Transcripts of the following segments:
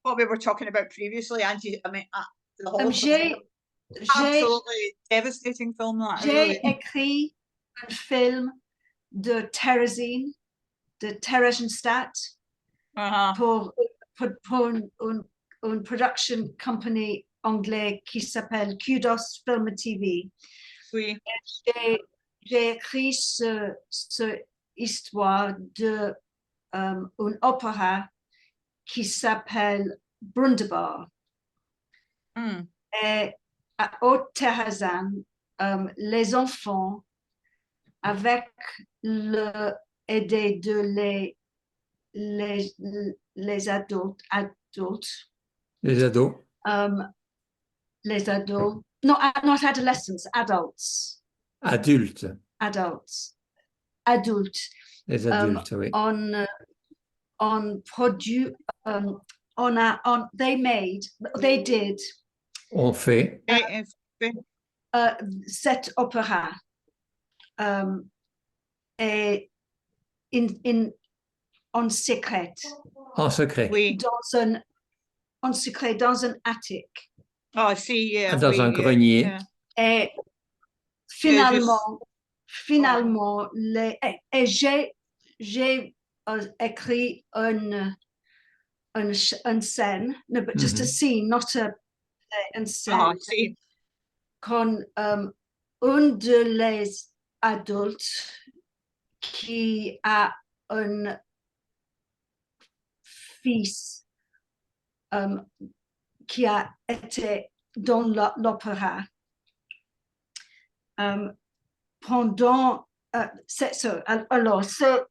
what we were talking about previously, Angie. I mean, the whole J'ai absolutely devastating film. That j'ai écrit un film de Terezin, de Theresienstadt, pour une production company anglais qui s'appelle Kudos Film TV. Oui. J'ai écrit cette histoire de un opéra qui s'appelle Brundabar. Et à Haute-Terrazane, les enfants, avec l'aide de les adultes, les ados, not adolescents, adults, les adultes, oui. On produit, they did. On fait. Cet opéra et en secret. En secret. Oui. En secret dans un attique. Oh, si, yeah. Dans un grenier. Yeah. Et finalement, j'ai écrit une scène, no, but just a scene, not une scène, con un de les adultes qui a un fils qui a été dans l'opéra pendant alors c'est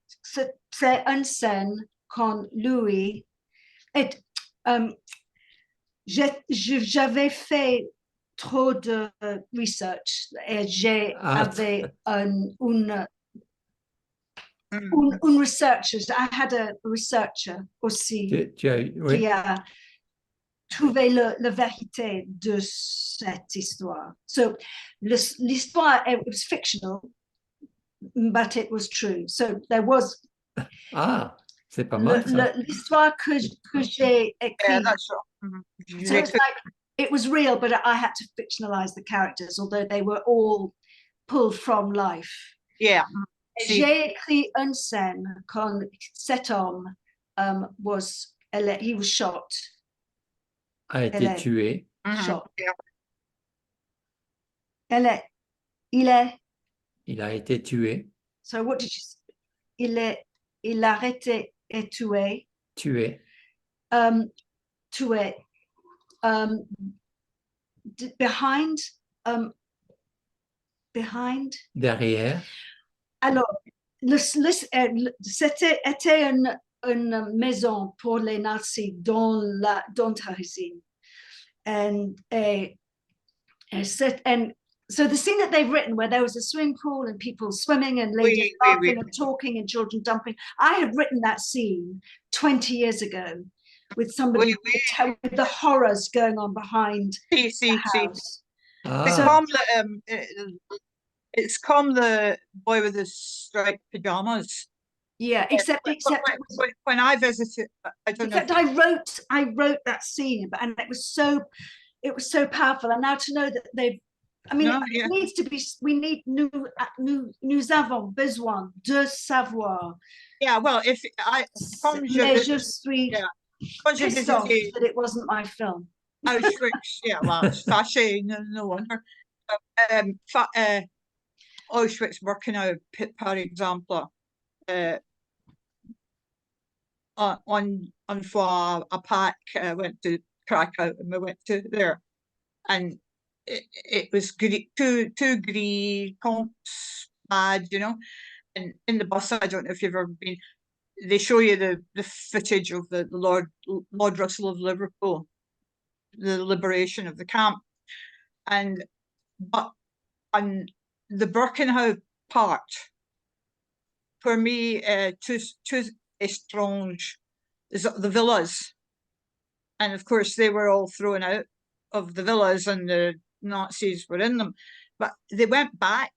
une scène quand Louis et j'avais fait trop de research et j'avais une researcher. I had a researcher aussi qui a trouvé la vérité de cette histoire. So l'histoire, it was fictional, but it was true. So there was. C'est pas mal. L'histoire que j'ai écrite. So it's like it was real, but I had to fictionalize the characters, although they were all pulled from life. Yeah. J'ai écrit une scène quand cet homme he was shot. A été tué. Shot. Il a été tué. So what did you say? Il a été tué. Tué. Tué. Behind. Derrière. Alors, c'était une maison pour les nazis dans Terezin. And so the scene that they've written where there was a swimming pool and people swimming and ladies laughing and talking and children dumping, I had written that scene 20 years ago with somebody with the horrors going on behind the house. It's come the boy with the striped pajamas. Yeah, except when I visited, I don't know. I wrote that scene, and it was so powerful. And now to know that they've, I mean, it needs to be. We need nous avons besoin de savoir. Yeah, well, if I je suis pissed off that it wasn't my film. Auschwitz, yeah, well, it's fascinating, no wonder. Auschwitz Birkenau, par exemple, on fois a pack went to Krakow and we went to there, and it was too gris, bad, you know. And in the bus, I don't know if you've ever been. They show you the footage of the Lord Russell of Liverpool, the liberation of the camp, but on the Birkenau part, for me, too strange is the villas, and of course they were all thrown out of the villas and the Nazis were in them, but they went back.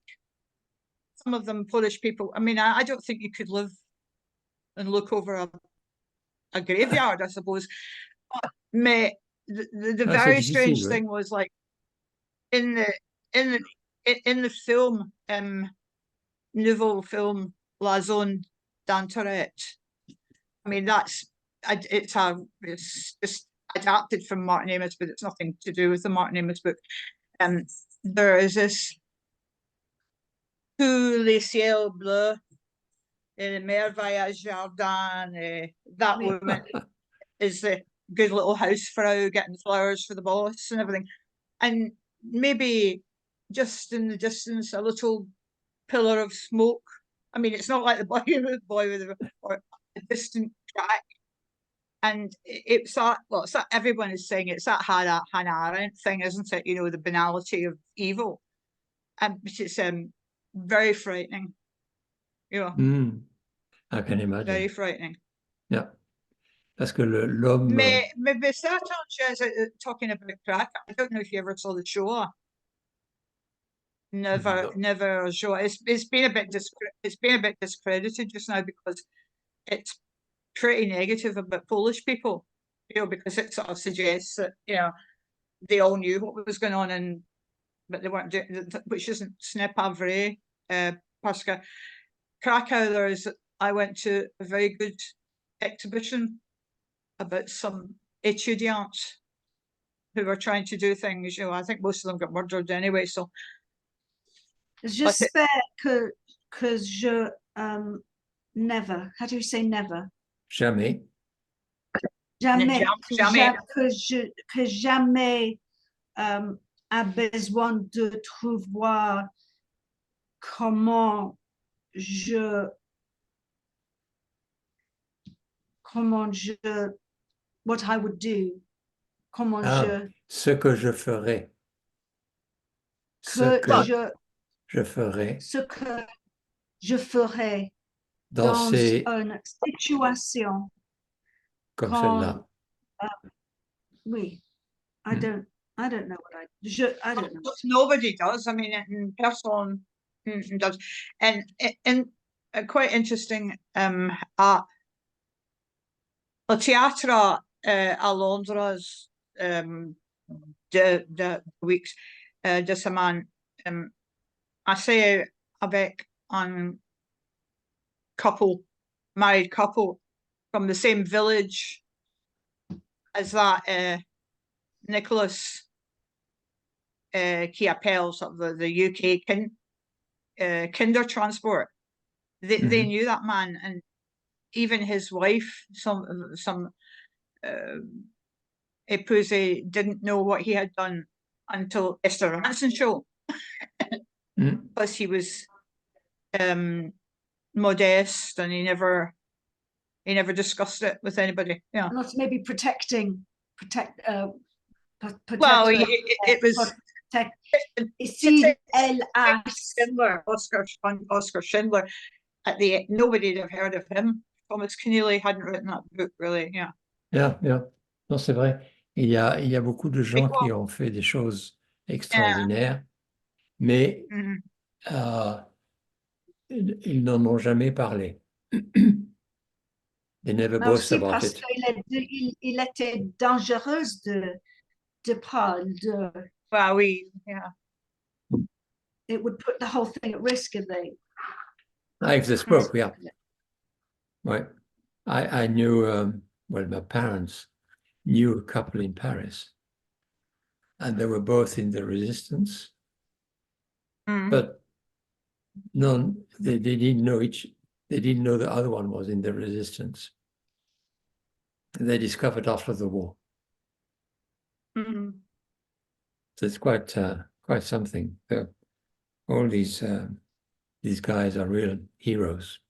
Some of them Polish people. I mean, I don't think you could live and look over a graveyard, I suppose, Mais the Ah, very c'est strange difficile, thing was like in the film, nouveau film La Zone d'Intérêt. I mean, it's just adapted from Martin Amis, but it's nothing to do with the Martin Amis book. There is this Tous les ciels bleus, et merveilleux jardin. That woman is the good little housefrau getting flowers for the boss and everything. And maybe just in the distance, a little pillar of smoke. I mean, it's not like the boy with or a distant track. And it's that, well, it's that everyone is saying it's that Hannah Arendt thing, isn't it? You know, the banality of evil. And it's very frightening. You know, I can imagine. very frightening. Yeah. Parce que l'homme... Mais ça, talking about crack, I don't know if you ever saw the show. Never show. It's been a bit discredited just now because it's pretty negative about Polish people, you know, because it sort of suggests that, you know, they all knew what was going on but they weren't doing, which isn't ce n'est pas vrai, parce que Krakow, I went to a very good exhibition about some étudiants who were trying to do things, you know. I think most of them got murdered anyway, so. J'espère que je never, how do you say never? Jamais. Jamais. Jamais. Que jamais a besoin de trouver comment what I would do. Ce que je ferais. Ce que je ferais. Ce que je ferais dans une situation comme celle-là. Oui. I don't know what I don't know. Nobody does. I mean, person does. And quite interesting, at le théâtre à Londres, de weeks de semaine, assez avec un married couple from the same village as that Nicholas qui appelle sort of the UK kinder transport. They knew that man, and even his wife, some épouse didn't know what he had done until Esther Ranson show, because he was modest and he never discussed it with anybody. Yeah, not maybe protect. Well, it was Schindler, Oscar Schindler. At the end, nobody had heard of him. Thomas Keneally hadn't written that book, really. Yeah. Yeah. Non, c'est vrai. Il y a beaucoup de gens qui ont fait des choses extraordinaires, mais ils n'en ont jamais parlé. They never boast about it. Il était dangereux de parler de. Well, yeah. It would put the whole thing at risk if they. If they spoke, yeah. Right. I knew, well, my parents knew a couple in Paris, and they were both in the resistance, but they didn't know they didn't know the other one was in the resistance. They discovered after the war. So it's quite something. All these guys are real heroes.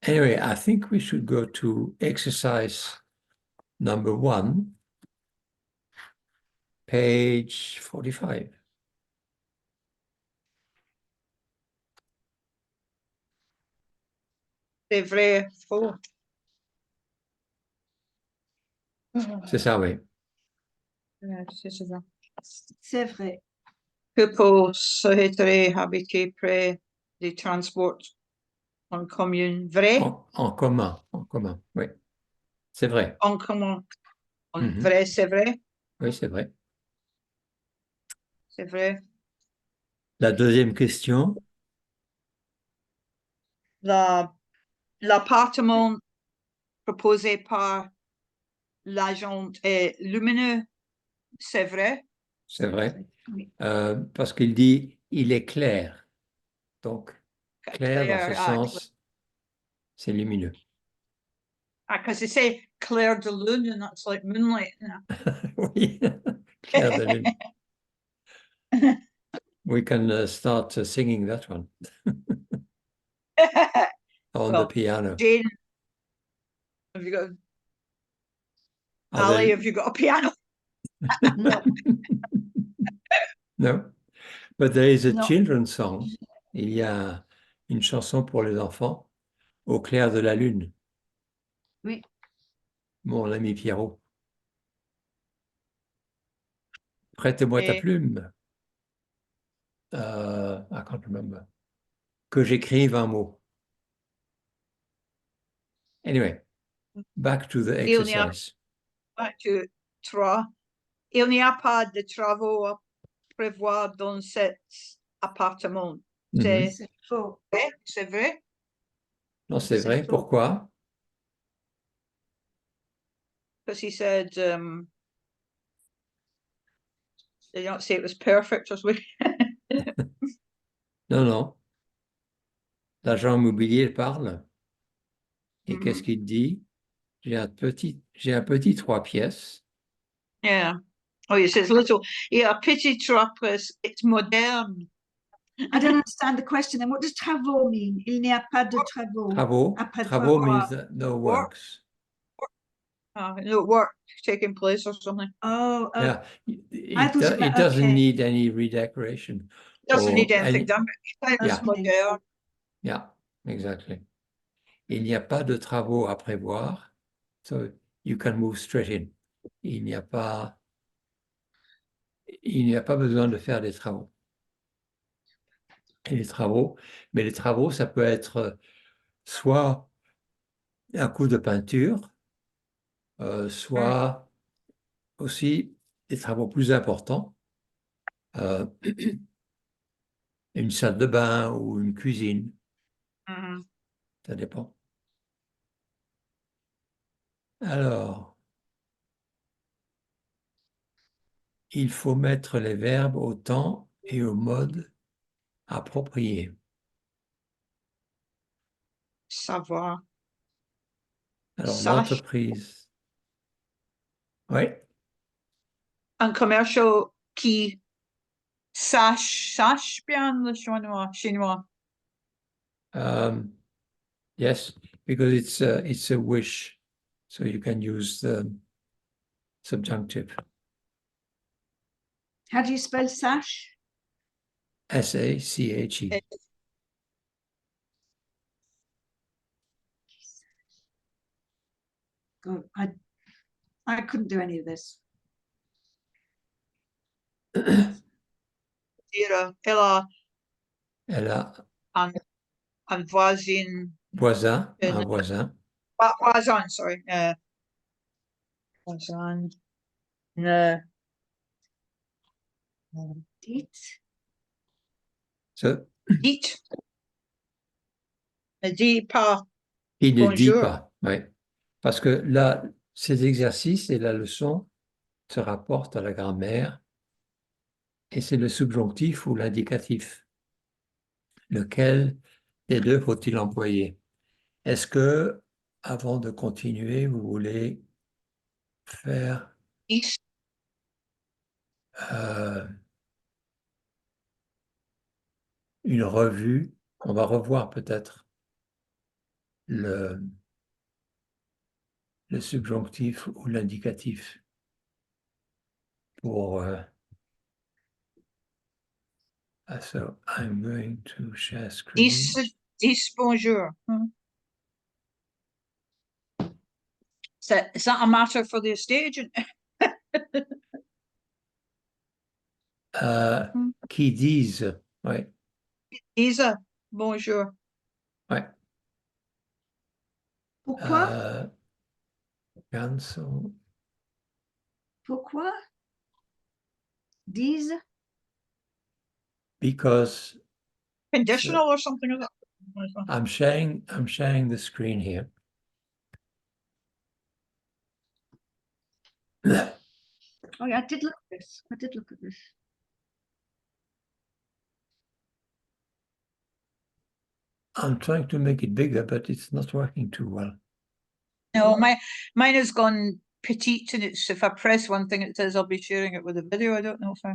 Anyway, I think we should go to exercise number 1, page 45. C'est vrai, faux. C'est ça, oui. C'est vrai. People souhaiteraient habiter près des transports En commune. Vrai? En commun, oui. C'est vrai. En commun. Mhm. Vrai, c'est vrai? Oui, c'est vrai. C'est vrai. La deuxième question. L'appartement proposé par l'agent est lumineux, c'est vrai? C'est vrai. Oui. Parce qu'il dit il est clair. Donc, clair dans ce Clair. sens, c'est lumineux. Because they say clair de lune, and that's like moonlight. Oui, clair de lune. We can start singing that one on the Well, piano. Jane, have you got Ali? Have you got a piano? No. No, but there is a No. children's song. Il y a une chanson pour les enfants, Au clair de la lune. Oui. Mon ami Pierrot. Prête-moi ta Et plume. I can't remember. Que j'écrive un mot. Anyway, back to the il n'y a exercise. pas de il n'y a pas de travaux à prévoir dans cet appartement. Mhm. C'est faux. C'est vrai? Non, c'est C'est vrai. faux. Pourquoi? Because he said they don't say it was perfect or something. Non, non. L'agent immobilier parle. Et qu'est-ce Mhm. qu'il dit? J'ai un petit 3 pièces. Yeah. Oh, he says little. Yeah, pity trappers. It's modern. I don't understand the question. And what does travaux mean? Il n'y a pas de travaux. Travaux. Après Travaux trois. means no works. No work taking place or something. Oh, Yeah, I thought it meant, doesn't okay. need any redecoration. Doesn't need or anything any, done. It's Yeah. modern. Yeah, exactly. Il n'y a pas de travaux à prévoir, so you can move straight in. Il n'y a pas besoin de faire des travaux. Et mais les travaux, ça peut être soit un coup de peinture, soit aussi des travaux plus importants, une salle de bain ou une cuisine, Mhm. ça dépend. Alors, il faut mettre les verbes au temps et au mode appropriés. Savoir. Alors, Sache. l'entreprise. Oui. Un commercial qui sache bien le chinois. Yes, because it's a wish, so you can use the subjunctive. How do you spell sash? S-A-C-H-E. God, I couldn't do any of this. Elle a un voisin. un voisin. Voisin, sorry. Voisin. No. Dit. So, Dites. Ne dit pas il ne dit bonjour. pas, oui. Parce que là, ces exercices et la leçon se rapportent à la grammaire et c'est le subjonctif ou l'indicatif. Lequel des deux faut-il employer? Est-ce que, avant de continuer, vous voulez faire une revue? On va revoir peut-être le subjonctif ou l'indicatif pour so I'm going to share screen. 10 bonjour. Is that a matter for the estate agent? Qui disent, oui. Isa, bonjour. Ouais. Pourquoi? Cancel. Pourquoi? These? Because Conditional or something of that. I'm sharing the screen here. Oh yeah, I did look at this. I did look at this. I'm trying to make it bigger, but it's not working too well. No, mine has gone petite, and it's if I press one thing, it says I'll be sharing it with a video. I don't know if I.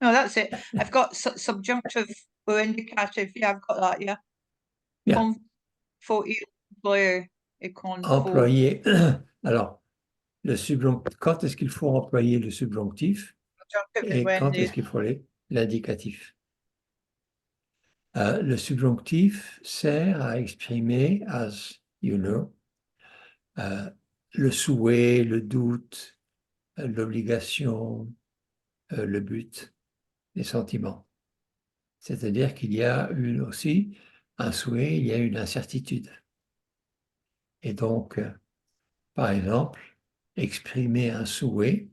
No, that's it. I've got subjunctive or indicative. Yeah, I've got that. Yeah. Yeah. Faut employer et qu'on faut. Employer. Alors, le subjonctif. Quand est-ce qu'il faut employer le subjonctif et quand est-ce qu'il faut l'indicatif? Le subjonctif sert à exprimer, as you know, le souhait, le doute, l'obligation, le but, les sentiments. C'est-à-dire qu'il y a aussi un souhait, il y a une incertitude. Et donc, par exemple, exprimer un souhait,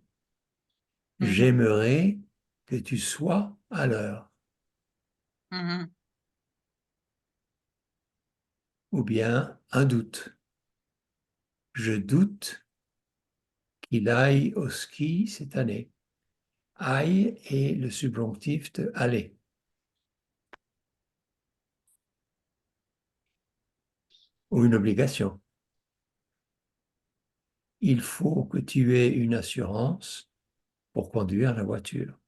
j'aimerais que tu sois à l'heure. Ou bien un doute. Je doute qu'il aille au ski cette année. Aille est le subjonctif de aller. Ou une obligation. Il faut que tu aies une assurance pour conduire la voiture.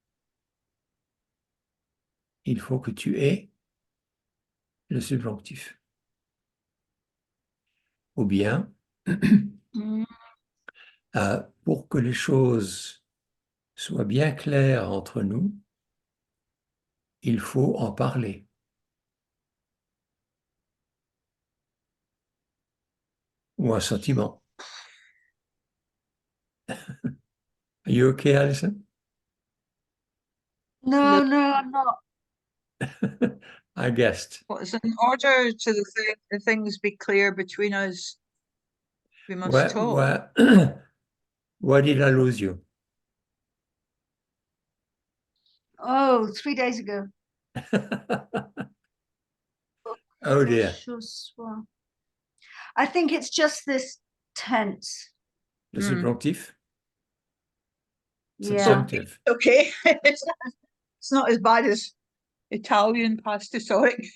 Il faut que tu aies le subjonctif. Ou bien, pour que les choses soient bien claires entre nous, il faut en parler. Ou un sentiment. Are you okay, Alison? No, no, I'm not. I guessed. What's in order to the things be clear between us? We must talk. Where did I lose you? Oh, 3 days ago. Oh dear. I think it's just this tense. Le subjonctif? Yeah. Subjunctive. Okay. It's not as bad as Italian past historic.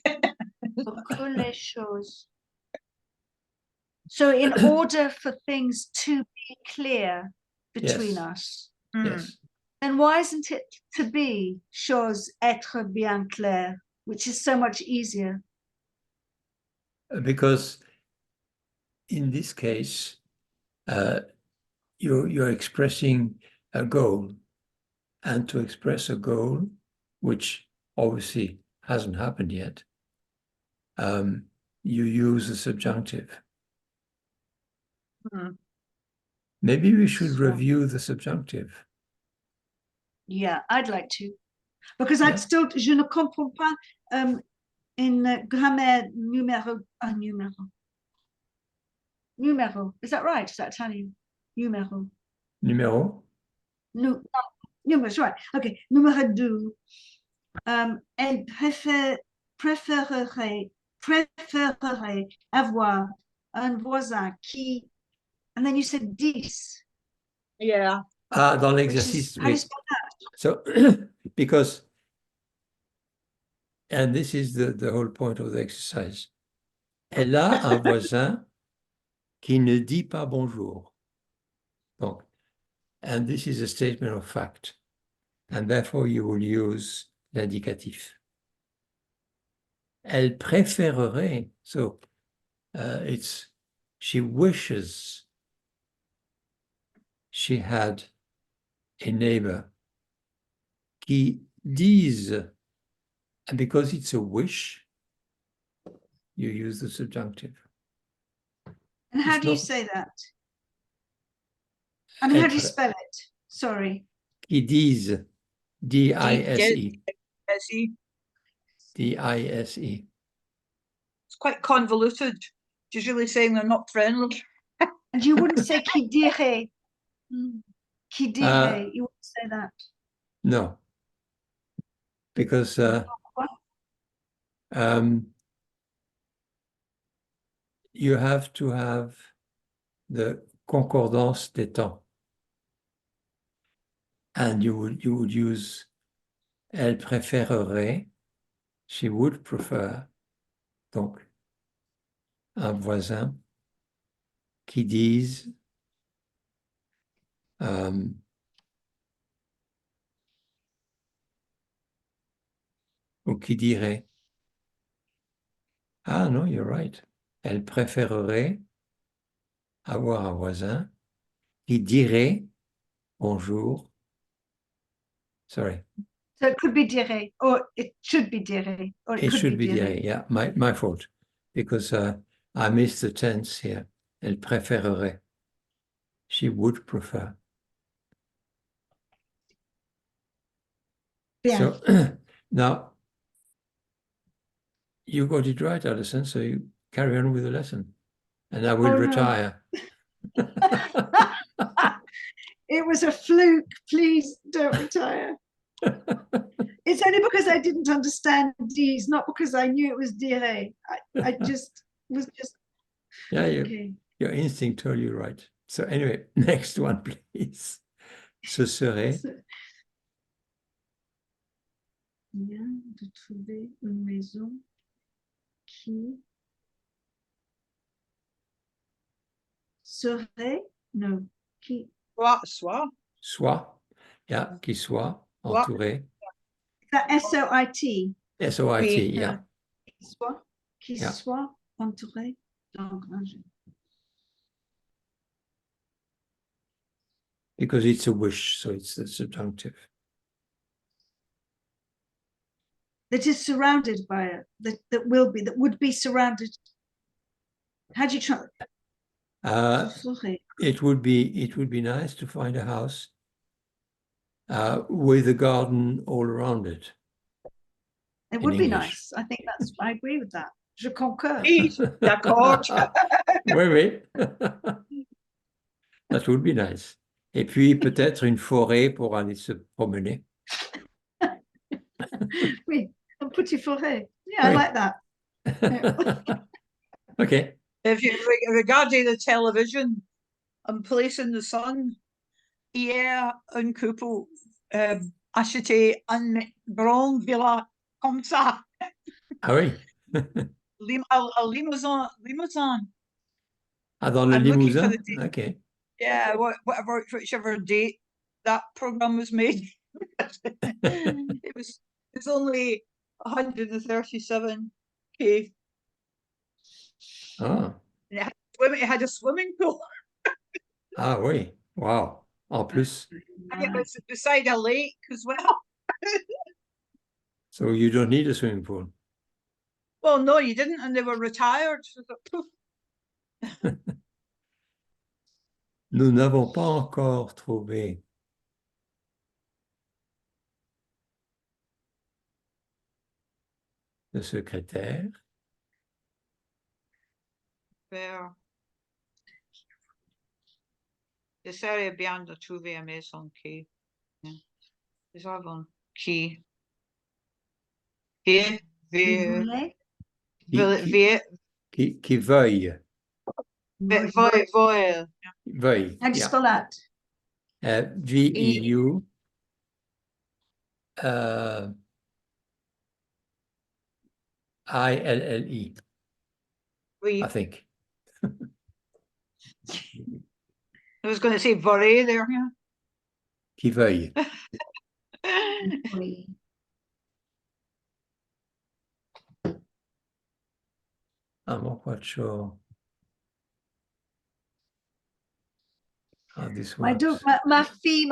So in order for things to be clear between us, Yes. then why isn't it to be chose être bien clair, which is so much easier? Because in this case, you're expressing a goal, and to express a goal, which obviously hasn't happened yet, you use a subjunctive. Maybe we should review the subjunctive. Yeah, I'd like to, because je ne comprends pas in grammaire numéro. Is that right? Is that Italian? Numéro. No, numéro, right. Okay, numéro 2. Elle préférerait avoir un voisin qui, and then you said 10. Yeah. Dans l'exercice. How do you spell that? So, because, and this is the whole point of the exercise. Elle a un voisin qui ne dit pas bonjour. Donc, and this is a statement of fact. And therefore you will use l'indicatif. Elle préférerait, so it's, she wishes she had a neighbor qui dise, and because it's a wish, you use the subjunctive. And how do you say that? I mean, how do you spell it? Sorry. Qui dise, D-I-S-E. D-I-S-E. D-I-S-E. It's quite convoluted She's really saying they're not friendly. And you wouldn't say qui dirait. Qui dirait. You wouldn't say that. No. Because you have to have the concordance des temps. And you would use elle préférerait, she would prefer, donc un voisin qui dise ou qui dirait. Ah non, you're right. Elle préférerait avoir un voisin qui dirait bonjour. Sorry. So it could be dirait, or it should be dirait, or it should be dirait. Yeah, my fault. Because I missed the tense here. Elle préférerait. She would prefer. Yeah. So now you got it right, Alison, so you carry on with the lesson. And I will retire. No. It was a fluke. Please don't retire. It's only because I didn't understand these, not because I knew it was dirait. I just was just. Yeah, okay. Your instinct told you right. So anyway, next one, please. Ce serait. Bien de trouver une maison qui serait, no, qui. Soit. Yeah, qui soit entouré. That S-O-I-T. S-O-I-T, yeah. Qui soit entouré d'engrangés. Because it's a wish, so it's the subjunctive. That is surrounded by it, that would be surrounded. How do you try? It would be nice to find a house with a garden all around it. It would be nice. I think I agree with that. Je concur. D'accord. Oui. That would be nice. Et puis peut-être une forêt pour aller se promener. Oui, un petit forêt. Yeah, I like that. Okay. If you regarding the television and Place in the Sun, hier un couple acheté un grand villa comme ça. Ah oui. Limousin. Ah, dans le Limousin? Okay. Yeah, whichever date that program was made. It's only 137K. Ah. It had a swimming pool. Ah oui. Wow. En plus. And it was beside a lake as well. So you don't need a swimming pool. Well, no, you didn't, and they were retired. Nous n'avons pas encore trouvé le secrétaire. Faire. J'essaierai bien de trouver une maison qui. Nous avons qui. Qui veuille. Veuille. How do you spell that? V-E-U. I-L-L-E. Oui. I think. I was going to say Voré there, yeah. Qui veuille. Oui. I'm not quite sure how this works. Ma fille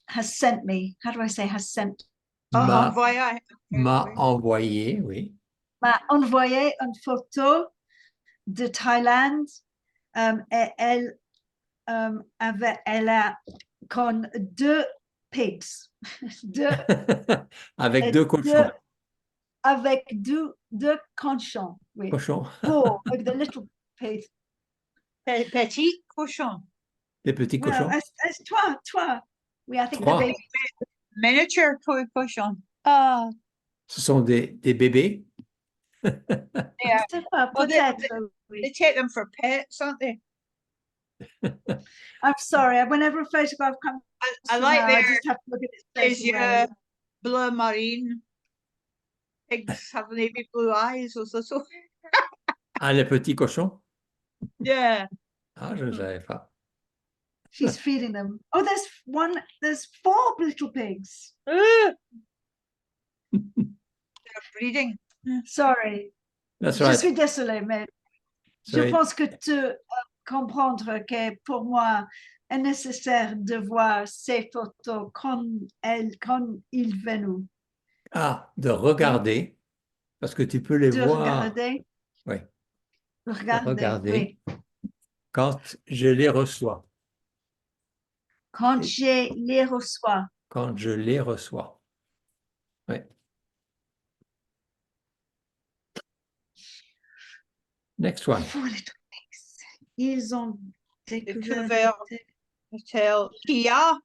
has sent me. How do I say has sent? M'a envoyé, oui. M'a envoyé une photo de Thaïlande et elle a con 2 pigs. Avec deux cochons. Avec deux cochons. Oui. Cochons. Oh, avec the little pigs. Petit cochon. Des petits Well, cochons. as toi. Oui, I think Trois. the baby. Miniature cochon. Ah, Ce sont des bébés. yeah. Well, Peut-être. They take them for pets, aren't they? I'm sorry. Whenever a photograph comes I from like now, I just have to look at it There's straight away. your blue marine. Pigs have navy blue eyes or so. Ah, les petits cochons. Yeah. Ah, je ne savais pas. She's feeding them. Oh, there's 4 little pigs. They're breeding. Sorry. That's Je right. suis désolée, mais je pense que tu comprendre que pour moi, est nécessaire de voir ces photos quand ils viennent. Ah, de regarder, parce que tu peux les De voir. regarder. Oui. Regarder, oui. Quand je les reçois. Quand je les reçois. Quand je les reçois. Oui. Next one. Ils ont découvert Qui a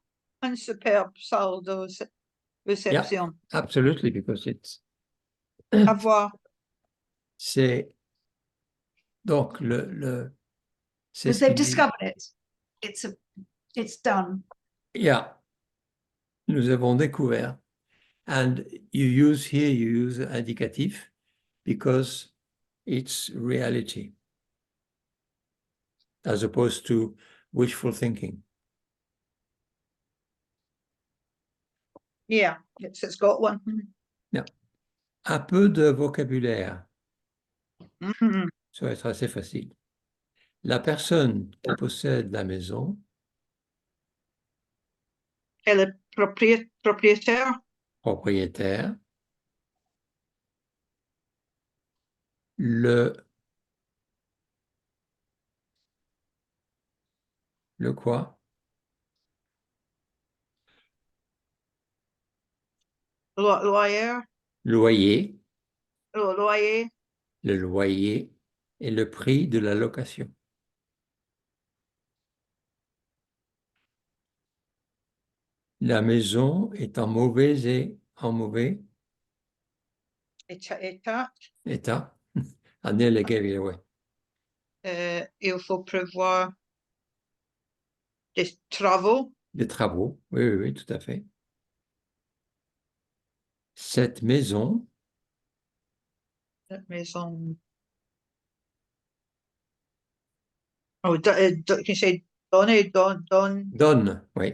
un superbe salle de réception. Yeah, absolutely, because it's. À voir. C'est donc le. Because they've discovered it. It's done. Yeah. Nous avons découvert. And you use indicatif because it's reality as opposed to wishful thinking. Yeah, it's got one. Yeah. Un peu de vocabulaire. Mm-hmm. Ça va être assez facile. La personne qui possède la maison. Et le propriétaire. Propriétaire. Le quoi? Loyer. Loyer. Le loyer. Le loyer et le prix de la location. La maison est en mauvais état. Annelle gave it away. Il faut prévoir des travaux. Des travaux, oui, tout à fait. Cette maison. Oh, can you say donne, oui.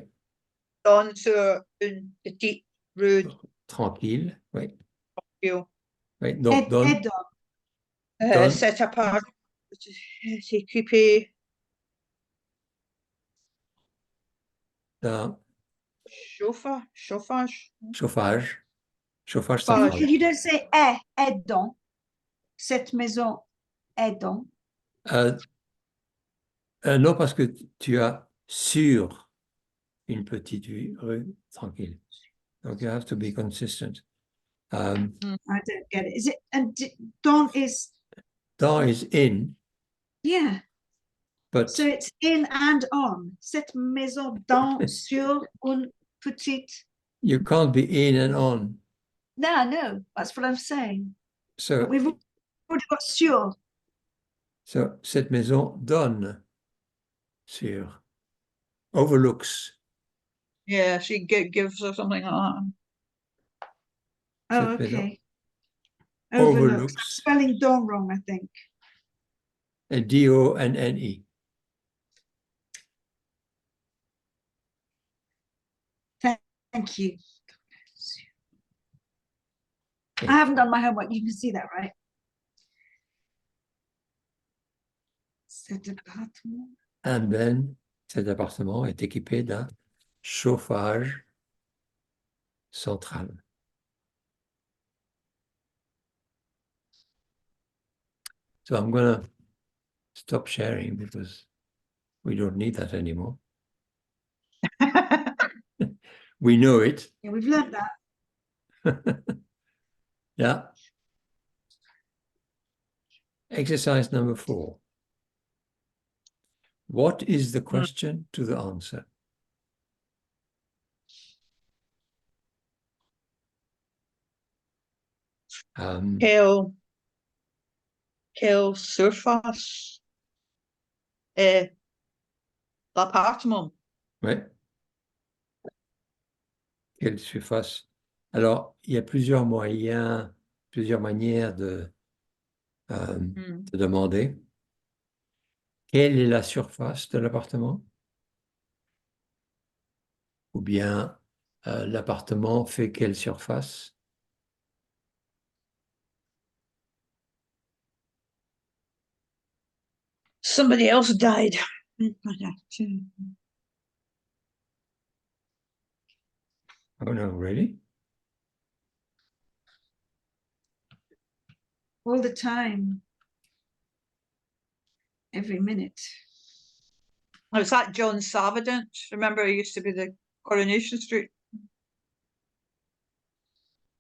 Donne sur une petite rue. Tranquille, oui. Oui, donc donne. Cet appart, c'est équipé d'un chauffage central. You don't say est dans. Cette maison est dans. Non, parce que tu as sur une petite rue tranquille. Donc, you have to be consistent. I don't get it. Is it, and dans is in. Yeah. But so it's in and on. Cette maison dans sur une petite. You can't be in and on. No, that's what I'm saying. So but we've already got sur. So cette maison donne sur, overlooks. Yeah, she gives or something like that. Oh, okay. Overlooks. Spelling don wrong, I think. D-O-N-N-E. Thank you. Okay. I haven't done my homework. You can see that, right? And then, cet appartement est équipé d'un chauffage central. So I'm going to stop sharing because we don't need that anymore. We know it. Yeah, we've learned that. Yeah. Exercise number 4. What is the question to the answer? Quelle surface est l'appartement? Ouais. Quelle surface? Alors, il y a plusieurs moyens, plusieurs manières de demander. Quelle est la surface de l'appartement? Ou bien l'appartement fait quelle surface? Somebody else died. Oh no, really? All the time. Every minute. Was that John Savadent? Remember, it used to be the Coronation Street.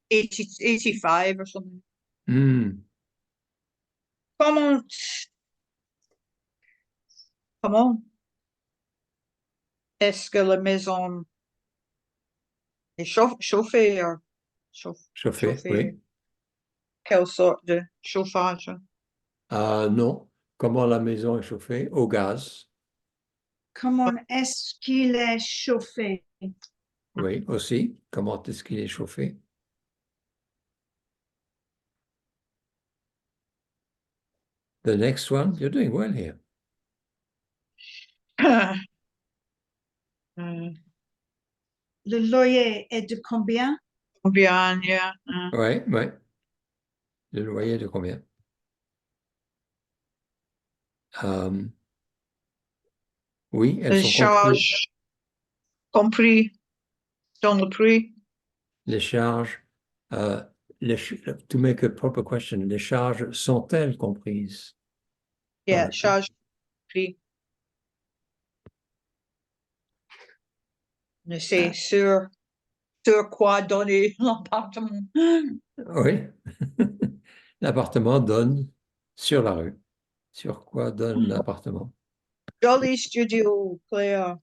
85 or something. Comment est-ce que la maison est chauffée ou Chauffé, oui. Quelle sorte de chauffage? Non. Comment la maison est chauffée? Au gaz. Comment est-ce qu'il est chauffé? Oui, aussi. Comment est-ce qu'il est chauffé? The next one, you're doing well here. Le loyer est de combien? Combien, yeah. Oui, oui. Le loyer de combien? Oui, elles sont charges compris dans le prix. Les charges, to make a proper question, les charges sont-elles comprises? Yeah, charges prix. Mais c'est sur quoi donner l'appartement. Oui. L'appartement donne sur la rue. Sur quoi donne l'appartement? Jolly studio, Claire.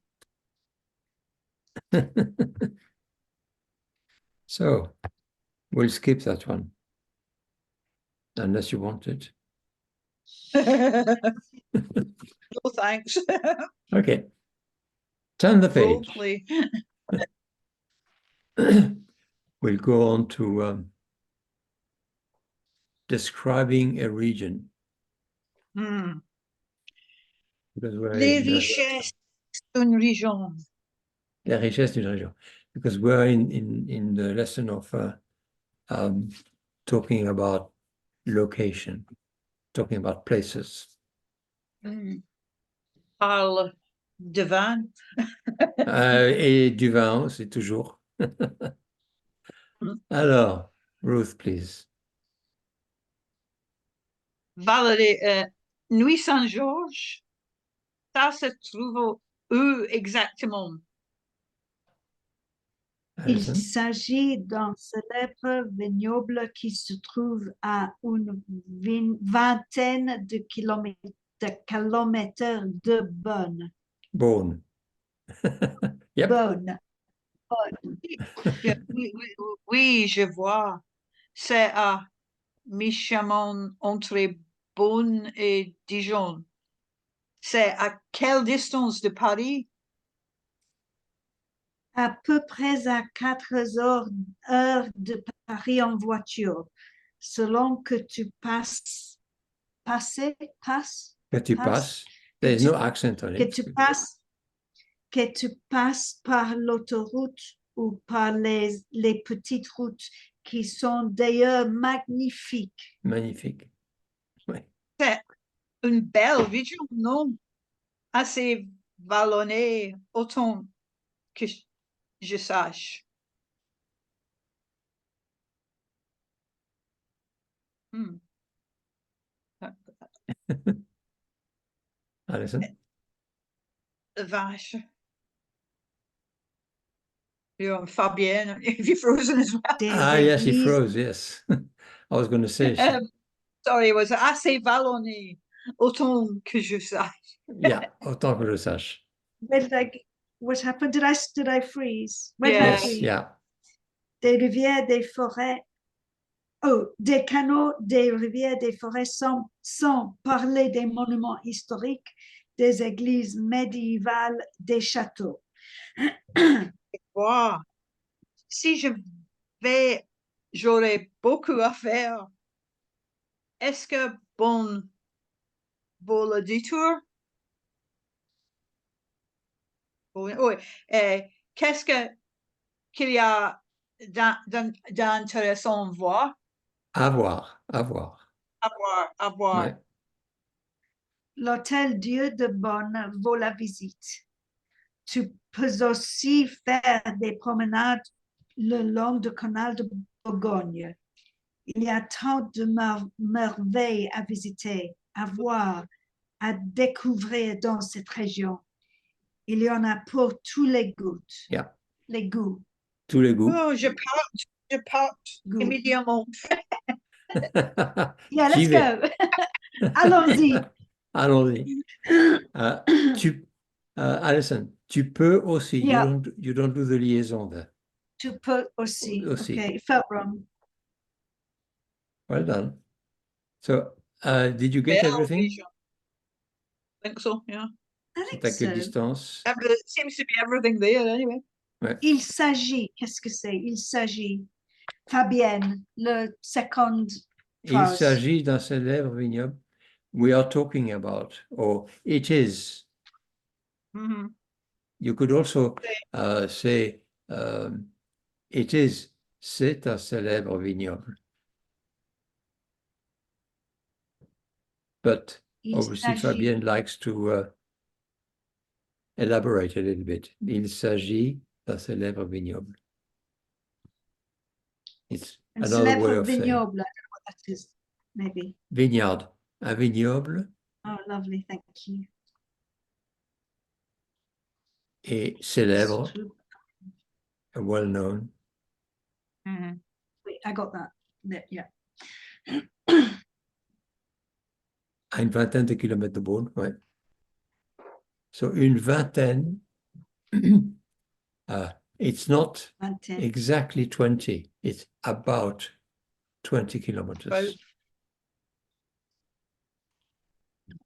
So, we'll skip that one. Unless you want it. No thanks. Okay. Turn the page. Roleplay. We'll go on to describing a region. Because we're Les richesses d'une région. Les richesses d'une région. Because we're in the lesson of talking about location, talking about places. Parle de vin. Et du vin, c'est toujours. Alors, Ruth, please. Valérie, Nuit Saint-Georges, ça se trouve où exactement? Il s'agit d'un célèbre vignoble qui se trouve à une vingtaine de kilomètres de Beaune. Beaune. Yep. Beaune. Oui, je vois. C'est à mi-chemin entre Beaune et Dijon. C'est à quelle distance de Paris? À peu près à 4 heures de Paris en voiture, selon que tu passes. There's no accent on it. Que tu passes par l'autoroute ou par les petites routes qui sont d'ailleurs magnifiques. Magnifique. Oui. C'est une belle région, non? Assez vallonnée, autant que je sache. Alison? Vache. Fabienne, have you frozen as well? Yes, he froze, yes. I was going to say. Sorry, was it assez vallonné, autant que je sache. Yeah, autant que je sache. What happened? Did I freeze? Where did I freeze? Yeah. Des rivières, des forêts. Oh, des canaux, des rivières, des forêts, sans parler des monuments historiques, des églises médiévales, des châteaux. Wow. Si j'aurais beaucoup à faire. Est-ce que vaut le détour? Oui. Qu'est-ce qu'il y a d'intéressant à voir? À voir. À voir. Ouais. L'hôtel Dieu de Bonne vaut la visite. Tu peux aussi faire des promenades le long du canal de Bourgogne. Il y a tant de merveilles à visiter, à voir, à découvrir dans cette région. Il y en a pour tous les goûts. Yeah. Les goûts. Tous les goûts. Oh, je parte immédiatement. Yeah, let's go. Allons-y. Allons-y. Alison, tu peux aussi. Yeah. You don't do the liaison there. Tu peux aussi. Okay, it felt wrong. Well done. So, did you get everything? I think so, yeah. I think C'est à quelle so. distance? It seems to be everything there anyway. Ouais. Il s'agit, qu'est-ce que c'est? Il s'agit. Fabienne, le second Il phrase. s'agit d'un célèbre vignoble. We are talking about, or it is. Mm-hmm. You could also say it is, c'est un célèbre vignoble. But obviously Fabienne likes to elaborate a little bit. Il s'agit d'un célèbre vignoble. It's another way of saying. Vignoble, I don't know what that is, maybe. Vineyard, un vignoble. Oh, lovely, thank you. Et célèbre, well known. Mm-hmm. Wait, I got that. Yeah. À une vingtaine de kilomètres de Beaune, ouais. So une vingtaine, it's not exactly 20, it's about 20 kilometers. Right.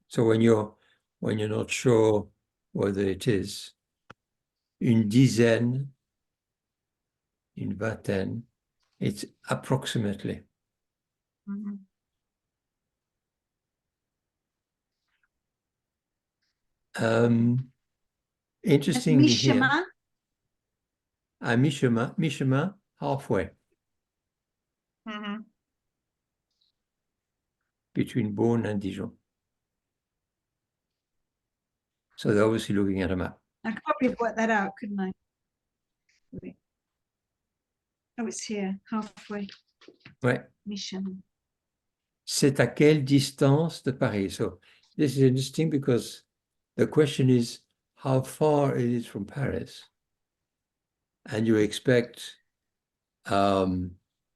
So when you're not sure whether it is, une dizaine, une vingtaine, it's approximately. Mm-hmm. Interestingly here, Mi-chemin? à mi-chemin, halfway. Mm-hmm. Between Beaune and Dijon. So they're obviously looking at a map. I could probably work that out, couldn't I? Wait. Oh, it's here, halfway. Ouais. Mi-chemin. C'est à quelle distance de Paris? So this is interesting because the question is how far it is from Paris. And you expect a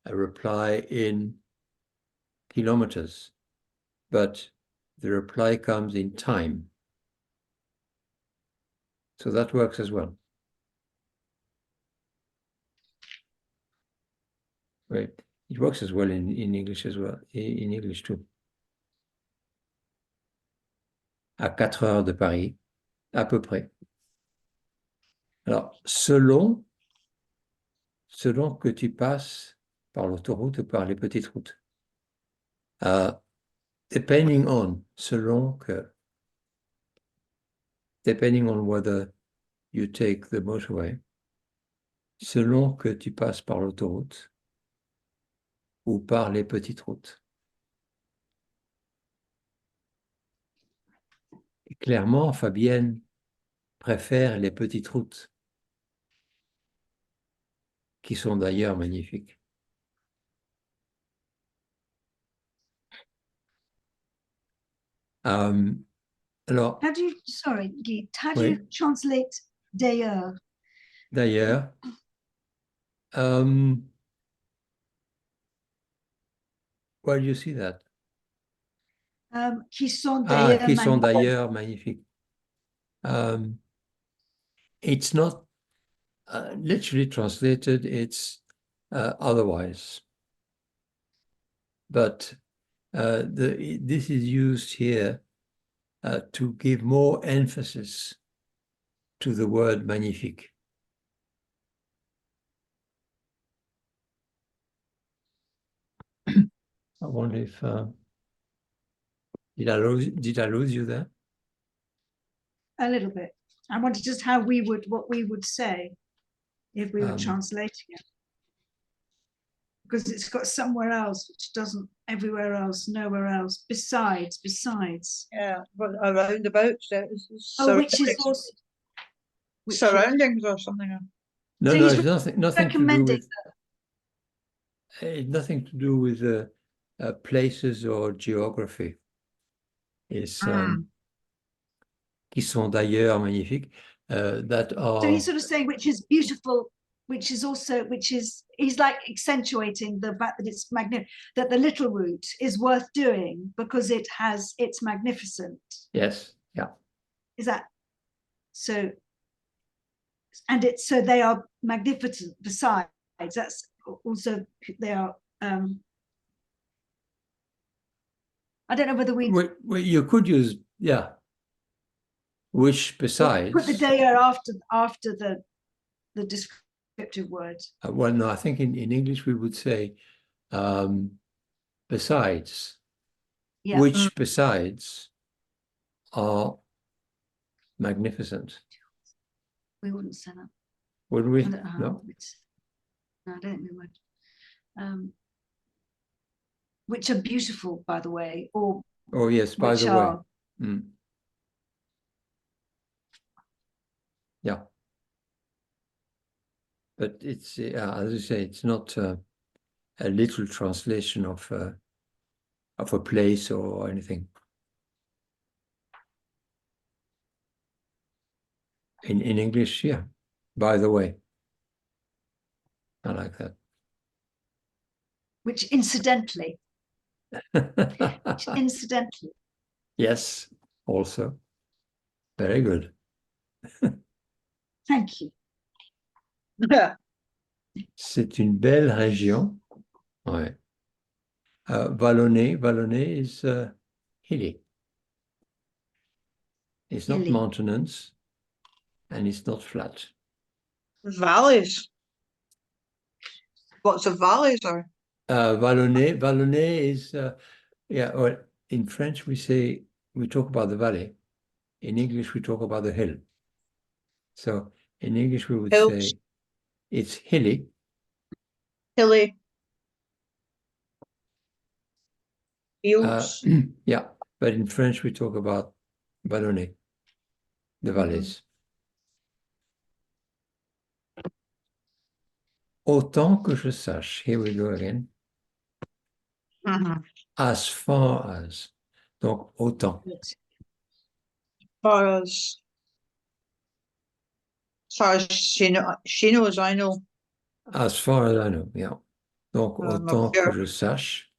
reply in kilometers, but the reply comes in time. So that works as well. Right. It works as well in English as well, in English too. À 4 heures de Paris, à peu près. Alors, selon que tu passes par l'autoroute ou par les petites routes. Depending on whether you take the motorway, selon que tu passes par l'autoroute ou par les petites routes. Et clairement, Fabienne préfère les petites routes, qui sont d'ailleurs magnifiques. Alors, How do you, sorry, Guy, how do oui. you translate d'ailleurs? D'ailleurs, Where do you see that? Qui sont d'ailleurs Qui sont magnifiques. d'ailleurs magnifiques. It's not literally translated, it's otherwise. But this is used here to give more emphasis to the word magnifique. I wonder if did I lose you there? A little bit. I wonder just what we would say if we were translating it. Because it's got somewhere else, which doesn't everywhere else, nowhere else, besides. Yeah, but around about, Which is also surroundings or something. No, So no, he's it's nothing to do recommending with nothing to do with places or geography. It's qui sont d'ailleurs magnifiques, that are. So he's sort of saying which is beautiful, he's like accentuating the fact that it's magnificent, that the little route is worth doing because it's magnificent. Yes, yeah. Is that so? And it's so they are magnificent besides. That's also they are. I don't know whether well, you could use, yeah. Which besides put the d'ailleurs after the descriptive word. Well, no, I think in English we would say besides, which besides are magnificent. We wouldn't say that. Would we? No, No, I don't know what. Which are beautiful, by the way, or oh yes, by the way. Yeah, but it's as you say, it's not a literal translation of a place or anything. In English, yeah. By the way, I like that. Which incidentally. Incidentally. Yes, also. Very good. Thank you. C'est une belle région. Ouais. Vallonné is hilly. It's not mountainous and it's not flat. Valleys. Lots of valleys are. Vallonné is, yeah, well, in French we talk about the valley. In English we talk about the hill. So in English we would say it's hilly. Hilly. Hills. Yeah, but in French we talk about vallonné, the valleys. Autant que je sache, here we go again. As far as. Donc, autant. As far as she knows, I know. As far as I know, yeah. Donc, autant que je sache.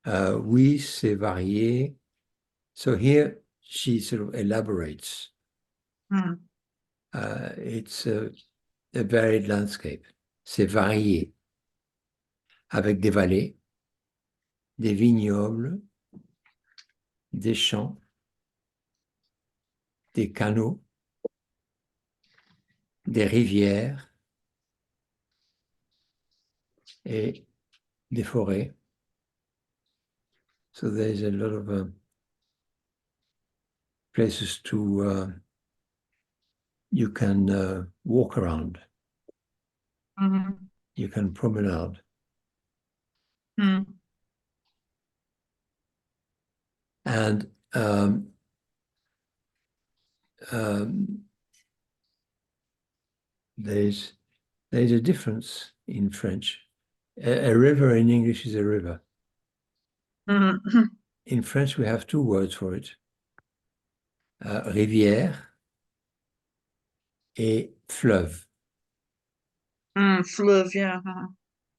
Oui, c'est varié. So here she sort of elaborates. It's a varied landscape. C'est varié. Avec des vallées, des vignobles, des champs, des canaux, des rivières et des forêts. So there's a lot of places to you can walk around. You can promenade. And there's a difference in French. A river in English is a river. In French, we have two words for it. Rivière et fleuve. Fleuve, yeah.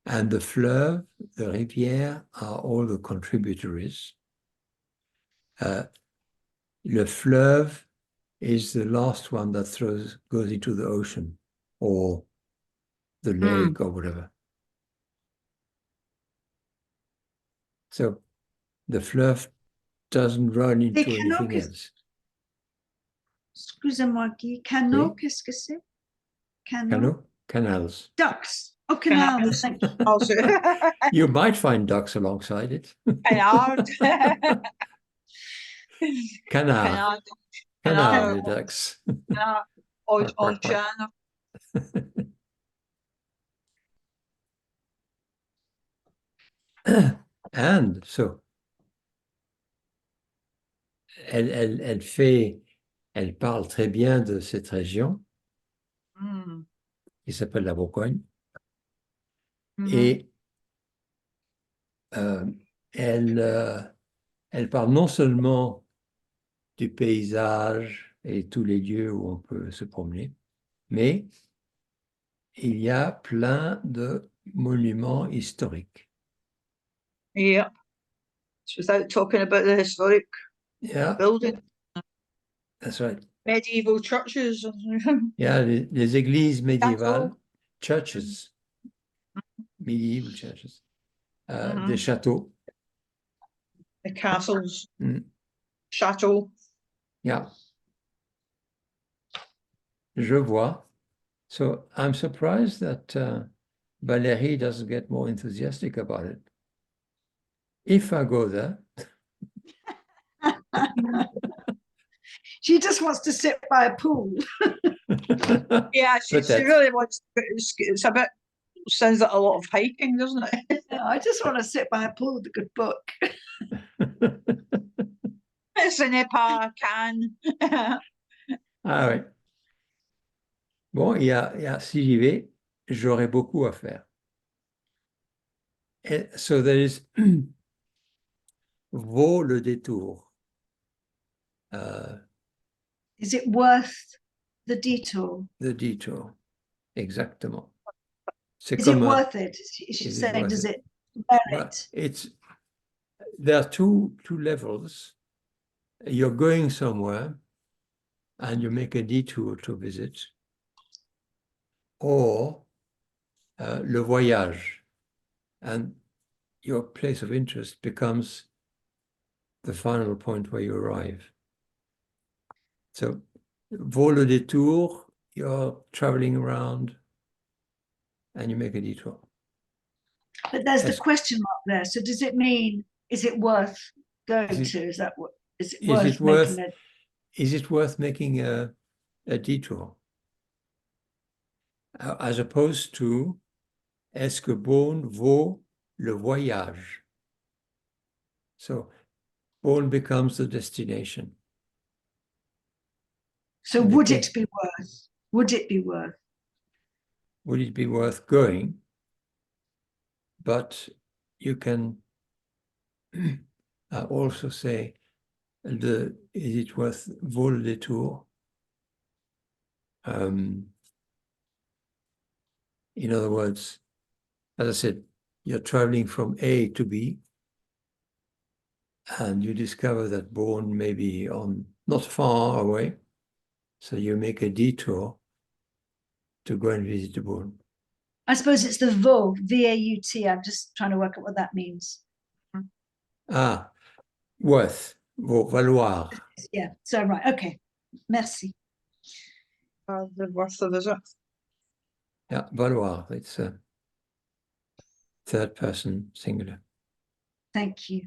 And the fleuve, the rivière, are all the contributories. Le fleuve is the last one that goes into the ocean or the lake or whatever. So the fleuve doesn't run into anything else. Excusez-moi, Guy. Canot, Oui. qu'est-ce que c'est? Canot? Canals. Ducks. Oh, canals. Thank you. Also, You might find ducks alongside it. canard. Canard. Canard, les ducks. Oceano. And so, elle parle très bien de cette région qui s'appelle la Bourgogne. Et elle parle non seulement du paysage et tous les lieux où on peut se promener, mais il y a plein de monuments historiques. Yeah. It's without talking about the historic building. That's right. Medieval churches. Yeah, les églises médiévales, churches, medieval churches, des châteaux. The castles. Chateau. Yeah. Je vois. So I'm surprised that Valérie doesn't get more enthusiastic about it. If I go there. She just wants to sit by a pool. Yeah, she really wants. It's a bit. Sounds like a lot of hiking, doesn't it? No, I just want to sit by a pool with a good book. Ce n'est pas Cannes. Ah oui. Bon, si j'y vais, j'aurai beaucoup à faire. So there is vaut le détour. Is it worth the detour? The detour, exactement. Is it worth it? Is she saying, does it merit? There are two levels. You're going somewhere and you make a detour to visit, or le voyage, and your place of interest becomes the final point where you arrive. So, vaut le détour, you're traveling around and you make a detour. But there's the question mark there. So does it mean, is it worth going to? Is that what, is it worth making a detour? As opposed to, est-ce que Beaune vaut le voyage? So, Beaune becomes the destination. So would it be worth? Would it be worth? Would it be worth going? But you can also say, is it worth vaut le détour? In other words, as I said, you're traveling from A to B, and you discover that Beaune may be not far away, so you make a detour to go and visit Beaune. I suppose it's the vaut, V-A-U-T. I'm just trying to work out what that means. Worth, valoir. Yeah, so right, okay. Merci. The worth of visit. Yeah, valoir, it's a third person singular. Thank you.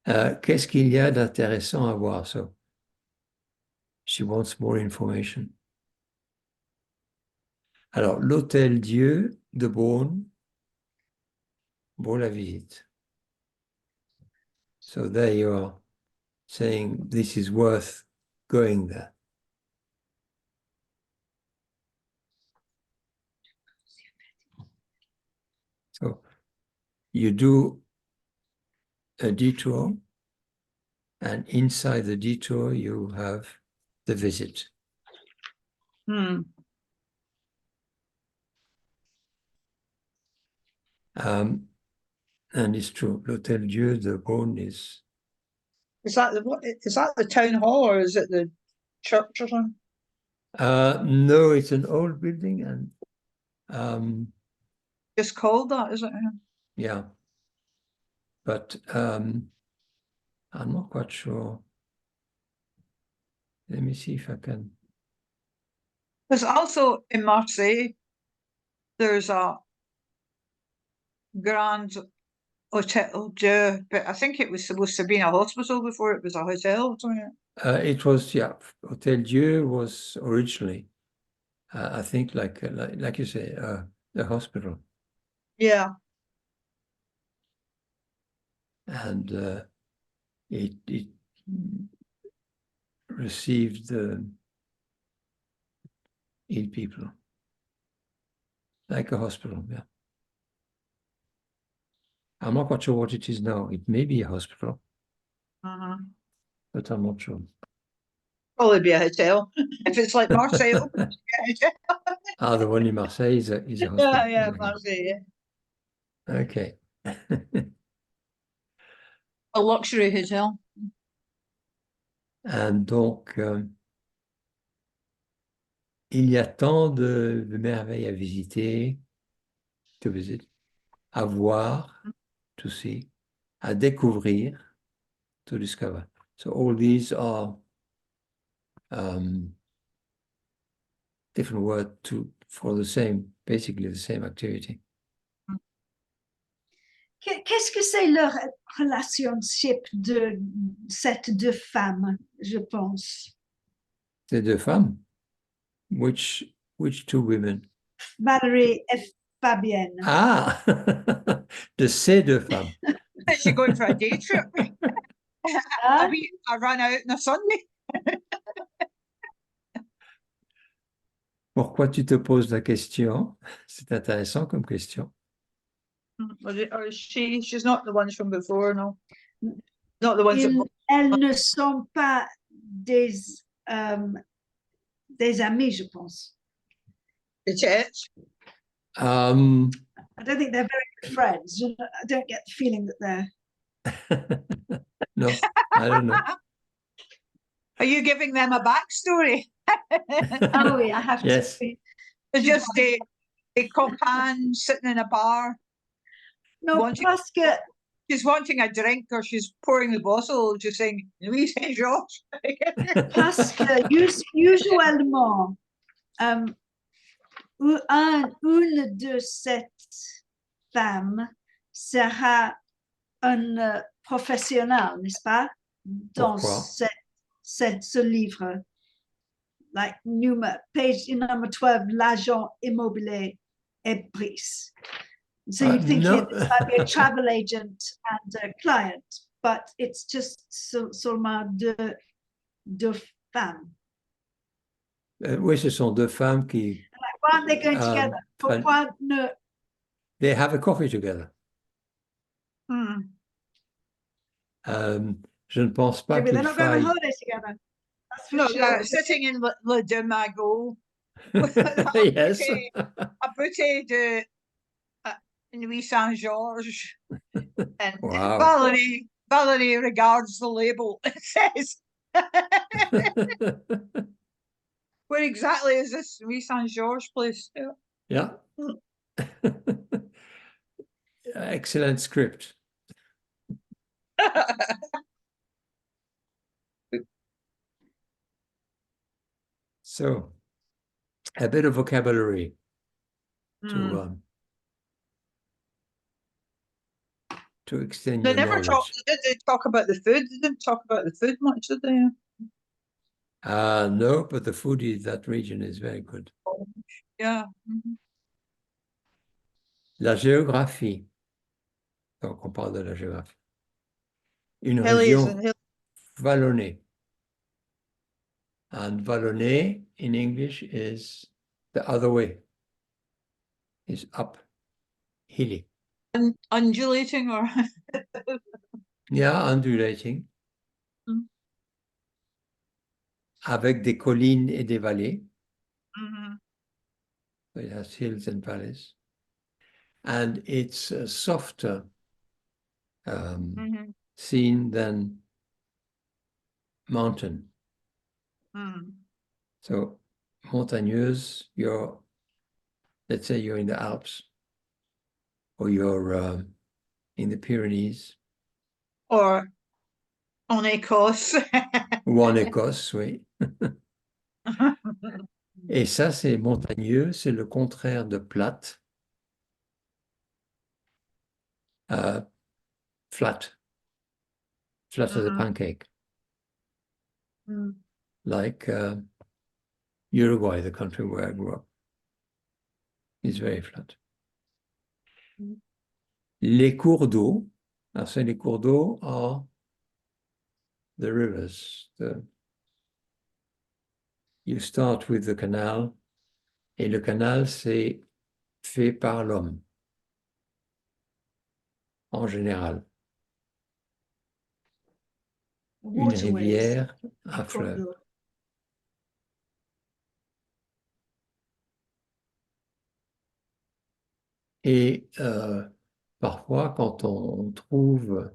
Qu'est-ce qu'il y a d'intéressant à voir? So she wants more information. Alors, l'Hôtel Dieu de Beaune vaut la visite. So there you are saying this is worth going there. So you do a detour, and inside the detour you have the visit. Hmm. And it's true, l'Hôtel Dieu de Beaune is... Is that the town hall or is it the church or something? No, it's an old building and Just called that, is it? yeah. But I'm not quite sure. Let me see if I can. There's also in Marseille, there's a Grand Hotel Dieu, but I think it was supposed to be a hospital before it was a hotel. It was, yeah, Hotel Dieu was originally, I think, like you say, a hospital. Yeah. And it received ill people, like a hospital, yeah. I'm not quite sure what it is now. It may be a hospital, but I'm not sure. Probably be a hotel. If it's like Marseille. The one in Marseille is a hospital. Yeah, Marseille, yeah. Okay. A luxury hotel. And donc, il y a tant de merveilles à visiter, to visit, à voir, to see, à découvrir, to discover. So all these are different words for the same, basically the same activity. Qu'est-ce que c'est leur relationship de ces deux femmes, je pense? Ces deux femmes? Which two women? Valérie et Fabienne. Ah, de ces deux femmes. She's going for a day trip. I ran out on a Sunday. Pourquoi tu te poses la question? C'est intéressant comme question. Or is she's not the ones from before, no. Not the ones Elles ne sont pas des amis, je pense. It's I don't think they're very good friends. I don't get the feeling that they're... No, I don't know. Are you giving them a backstory? Oh, yeah, I have yes. to. It's just a copain sitting in a bar. No, parce que she's wanting a drink or she's pouring the bottle, just saying, Louis Saint-Georges. Parce que usuellement, une de ces femmes sera un professionnel, n'est-ce pas? Dans ce livre. Like page number 12, l'agent immobilier et Brice. So you think no. it might be a travel agent and a client, but it's just seulement deux femmes. Oui, ce sont deux femmes qui... Like, why aren't they going together? Pourquoi ne... They have a coffee together. Je ne pense pas Maybe they're not going on holiday together. No, sure. Sitting in Le Demago with yes. a bouteille de Louis Saint-Georges. And wow. Valerie regards the label. It says, where exactly is this Louis Saint-Georges place? Yeah. Excellent script. So, a bit of vocabulary to extend your knowledge. Did they talk about the food? They didn't talk about the food much, did they? No, but the food in that region is very good. Yeah. La géographie. Donc, on parle de la géographie. Une région vallonnée. And vallonnée in English is the other way. Is up, hilly. Undulating or? Yeah, undulating. avec des collines et des vallées. Mhm. So it has hills and valleys. And it's a softer Mhm. scene than mountain. Mhm. So montagneuse, let's say you're in the Alps or you're in the Pyrenees. Or en Écosse. Ou en Écosse, oui. Et ça, c'est montagneux, c'est le contraire de plate. Flat as a pancake. Mhm. Like Uruguay, the country where I grew up, is very flat. Mhm. Les cours d'eau, alors c'est les cours d'eau are the rivers. You start with the canal, et le canal, c'est fait par l'homme, en général. Une Waterways. rivière, un fleuve. Et parfois, quand on trouve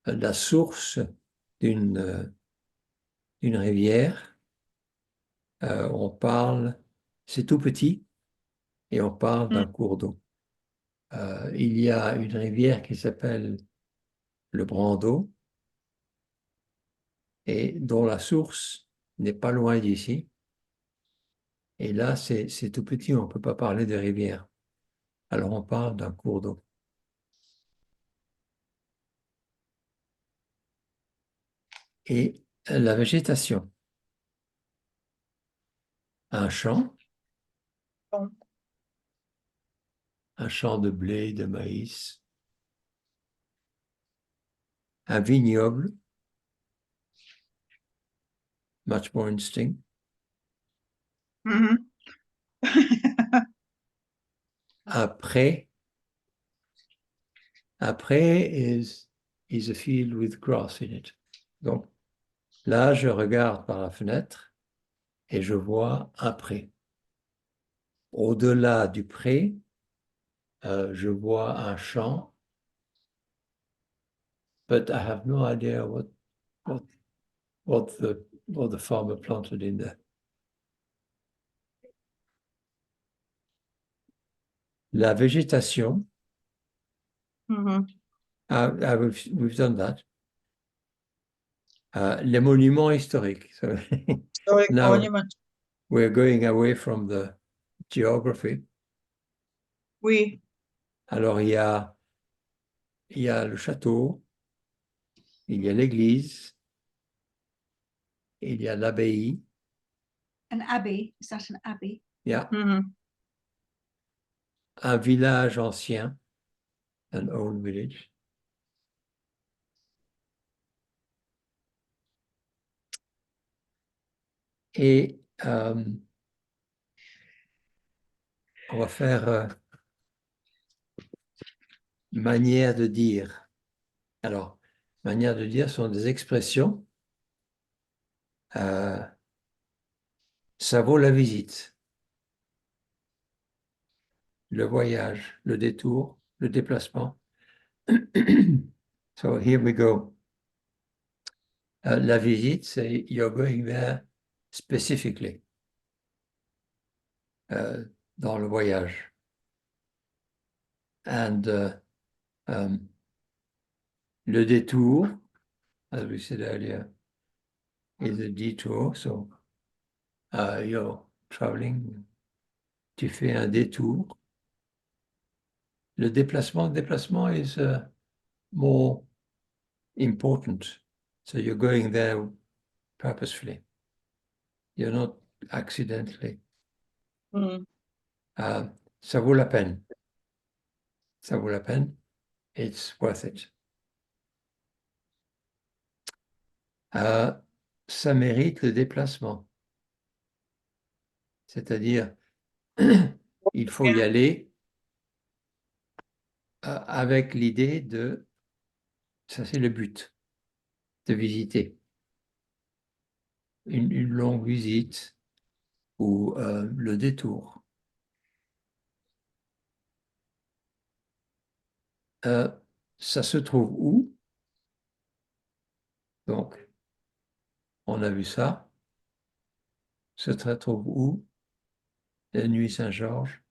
la source d'une rivière, on parle, c'est tout petit, et on parle d'un cours d'eau. Il y a une rivière qui s'appelle le Brando, et dont la source n'est pas loin d'ici. Et là, c'est tout petit, on ne peut pas parler de rivière. Alors on parle d'un cours d'eau. Et la végétation. Un champ de blé, de maïs. Un vignoble, much more interesting. Mhm. Après is a field with grass in it. Donc là, je regarde par la fenêtre et je vois un pré. Au-delà du pré, je vois un champ, but I have no idea what the farmer planted in there. La végétation, Mhm. we've done that. Les monuments historiques. So Historic now monument. we're going away from the geography. Oui. Alors il y a le château, il y a l'église, il y a l'abbaye. An abbey, is that an abbey? Yeah. Mhm. Un village ancien, an old village. Et on va faire manière de dire. Alors, manière de dire sont des expressions. Ça vaut la visite, le voyage, le détour, le déplacement. So here we go. La visite, c'est you're going there specifically. Dans le voyage. And le détour, as we said earlier, is a detour. So you're traveling, tu fais un détour. Le déplacement is more important. So you're going there purposefully. You're not accidentally. Mhm. Ça vaut la peine. Ça vaut la peine. It's worth it. Ça mérite le déplacement. C'est-à-dire, il faut y aller avec l'idée de, ça c'est le but, de visiter. une longue visite ou le détour. Ça se trouve où? Donc, on a vu ça. Ça se trouve où? La nuit Saint-Georges.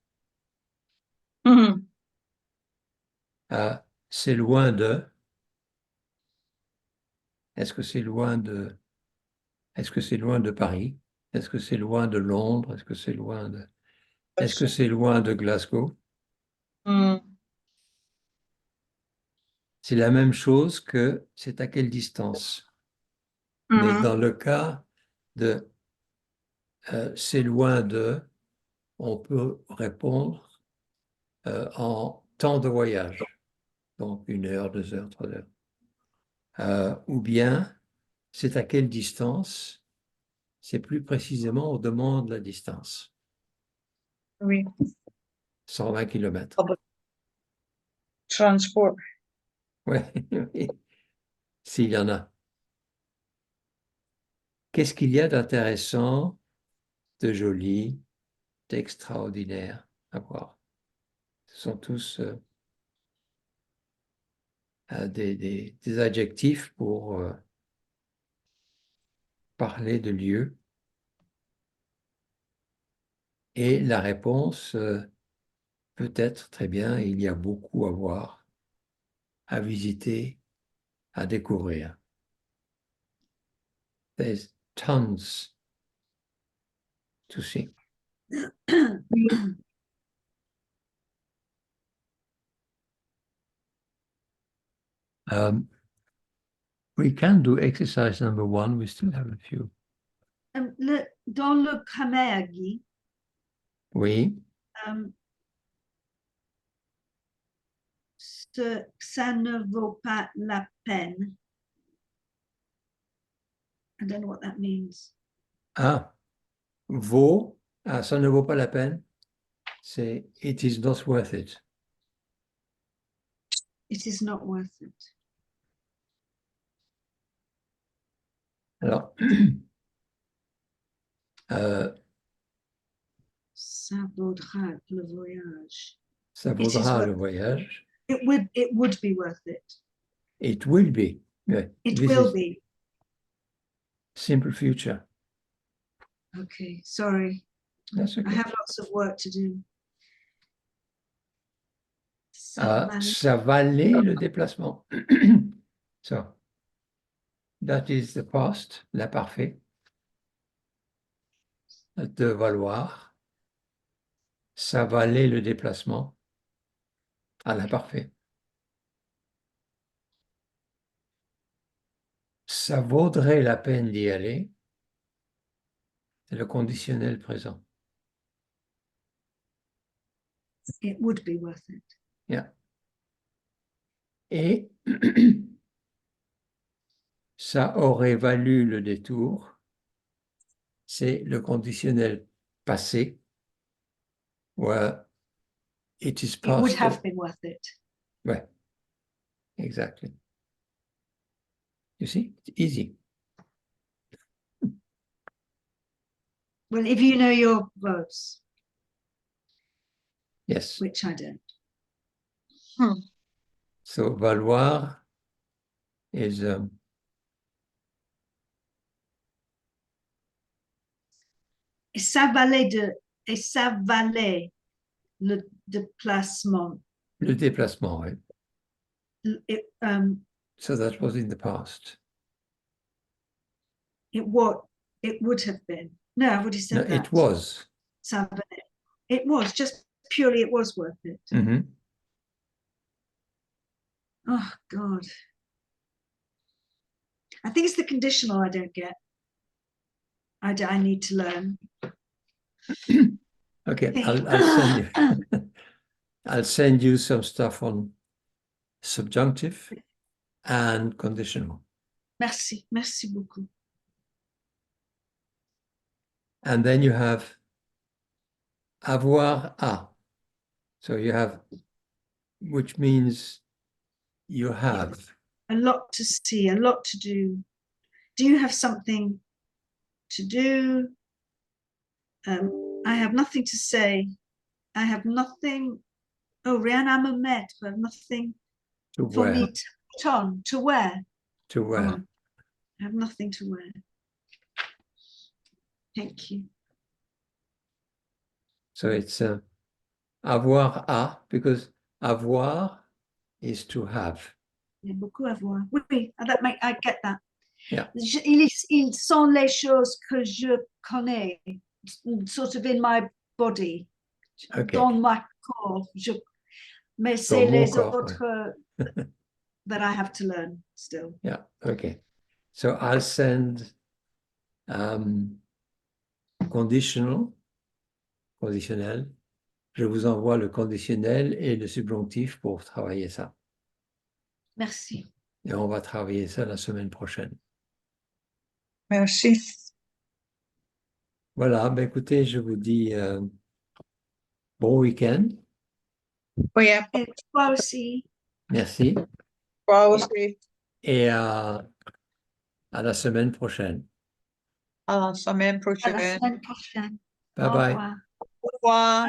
C'est loin de. Est-ce que c'est loin de. Est-ce que c'est loin de Paris? Est-ce que c'est loin de Londres? Est-ce que c'est loin de. Est-ce que c'est loin de Glasgow? C'est la même chose que c'est à quelle distance. Mais dans le cas de c'est loin de, on peut répondre en temps de voyage. Donc 1 heure, 2 heures, 3 heures. Ou bien c'est à quelle distance. C'est plus précisément, on demande la distance. Oui. 120 km. Transport. Oui, s'il y en a. Qu'est-ce qu'il y a d'intéressant, de joli, d'extraordinaire à voir? Ce sont tous des adjectifs pour parler de lieux. Et la réponse peut être très bien, il y a beaucoup à voir, à visiter, à découvrir. There's tons to see. We can do exercise number 1. We still have a few. Dans le Khmer, Guy, Oui. Ça ne vaut pas la peine. I don't know what that means. Vaut, ça ne vaut pas la peine. C'est it is not worth it. It is not worth it. Alors, ça vaudra le voyage. Ça vaudra le voyage. It would be worth it. It will be. Yeah. It will be. Simple future. Okay, sorry. That's okay. I have lots of work to do. Ça valait le déplacement. So, that is the past, l'imparfait. De valoir. Ça valait le déplacement à l'imparfait. Ça vaudrait la peine d'y aller. C'est le conditionnel présent. It would be worth it. Yeah. Et ça aurait valu le détour. C'est le conditionnel passé. Where it is possible. It would have been worth it. Ouais. Exactly. You see, it's easy. Well, if you know your verbs. Yes. Which I don't. So valoir is Et ça valait le déplacement. Le déplacement, oui. So that was in the past. It would have been. No, I've already said that. It was. Ça valait. It was, just purely it was worth it. Mm-hmm. Oh, God. I think it's the conditional I don't get. I need to learn. Okay, I'll send you. I'll send you some stuff on subjunctive and conditional. Merci beaucoup. And then you have avoir à. So you have, which means you have. A lot to see, a lot to do. Do you have something to do. I have nothing to say. I have nothing. Oh, rien à me mettre. I have nothing for me to put on, to wear. To wear. I have nothing to wear. Thank you. So it's avoir à, because avoir is to have. Il y a beaucoup à voir. Oui, I get that. Yeah. Ils sont les choses que je connais, sort of in my body, Okay. dans my corps. Mais c'est les autres that I have to learn still. Yeah, okay. So I'll send conditionnel. Je vous envoie le conditionnel et le subjonctif pour travailler ça. Merci. Et on va travailler ça la semaine prochaine. Merci. Voilà, ben écoutez, je vous dis bon week-end. Oui, Et toi aussi. Merci. toi aussi. Et à la semaine prochaine. À la semaine À la prochaine. semaine prochaine. Bye Au bye. revoir. Au revoir.